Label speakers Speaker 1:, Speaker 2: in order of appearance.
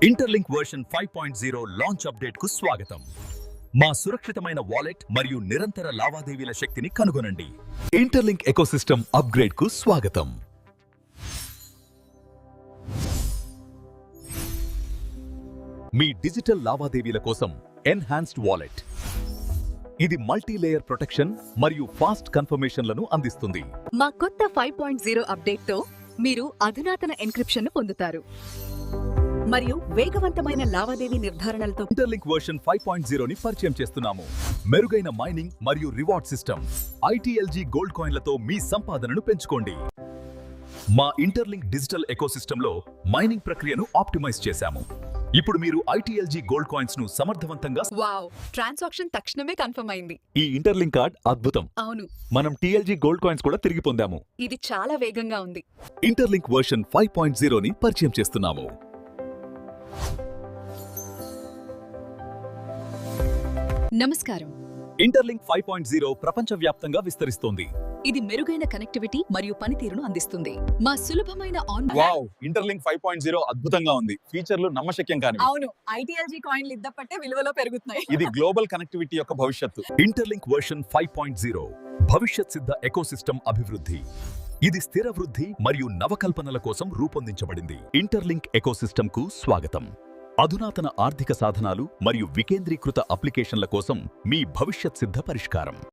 Speaker 1: Interlink version 5.0 launch update కు స్వాగతం. మా సురక్షితమైన వాలెట్ మరియు నిరంతర లావాదేవీల శక్తిని కనుగొనండి. ఇంటర్లింక్ ఎకోసిస్టమ్ అప్గ్రేడ్ కు స్వాగతం. మీ డిజిటల్ లావాదేవీల కోసం ఎన్హాన్స్డ్ వాలెట్. ఇది మల్టీ లేయర్ ప్రొటెక్షన్ మరియు ఫాస్ట్ కన్ఫర్మేషన్లను అందిస్తుంది.
Speaker 2: మా కొత్త 5.0 అప్డేట్తో మీరు అధునాతన ఎన్క్రిప్షన్ను పొందుతారు మరియు వేగవంతమైన లావాదేవీ నిర్ధారణలతో
Speaker 1: ఇంటర్లింక్ వర్షన్ 5.0 ని పరిచయం చేస్తున్నాము. మెరుగైన మైనింగ్ మరియు రివార్డ్ సిస్టమ్, ITLG గోల్డ్ కాయిన్లతో మీ సంపాదనను పెంచుకోండి. మా ఇంటర్లింక్ డిజిటల్ ఎకోసిస్టంలో మైనింగ్ ప్రక్రియను ఆప్టిమైజ్ చేశాము. ఇప్పుడు మీరు ITLG గోల్డ్ కాయిన్స్ ను సమర్థవంతంగా
Speaker 2: వావ్, ట్రాన్సాక్షన్ తక్షణమే కన్ఫర్మ్ అయింది.
Speaker 3: ఈ ఇంటర్లింక్ కార్డ్ అద్భుతం.
Speaker 2: అవును,
Speaker 3: మనం TLG గోల్డ్ కాయిన్స్ కూడా తిరిగి పొందాము.
Speaker 2: ఇది చాలా వేగంగా ఉంది.
Speaker 1: ఇంటర్లింక్ వర్షన్ 5.0 ని పరిచయం చేస్తున్నాము.
Speaker 2: నమస్కారం.
Speaker 1: ఇంటర్లింక్ 5.0 ప్రపంచవ్యాప్తంగా విస్తరిస్తోంది.
Speaker 2: ఇది మెరుగైన కనెక్టివిటీ మరియు పనితీరును అందిస్తుంది. మా సులభమైన
Speaker 3: వావ్, ఇంటర్లింక్ 5.0 అద్భుతంగా ఉంది. ఫీచర్లు నమ్మశక్యం కానివి.
Speaker 2: అవును, ITLG కాయిన్లు ఇద్దపట్టే విలువలో పెరుగుతున్నాయి.
Speaker 3: ఇది గ్లోబల్ కనెక్టివిటీ యొక్క భవిష్యత్తు.
Speaker 1: ఇంటర్లింక్ వర్షన్ 5.0 భవిష్యత్ సిద్ధ ఎకోసిస్టమ్ అభివృద్ధి. ఇది స్థిర వృద్ధి మరియు నవకల్పనల కోసం రూపొందించబడింది. ఇంటర్లింక్ ఎకోసిస్టమ్ కు స్వాగతం. అధునాతన ఆర్థిక సాధనాలు మరియు వికేంద్రీకృత అప్లికేషన్ల కోసం మీ భవిష్యత్ సిద్ధ పరిష్కారం.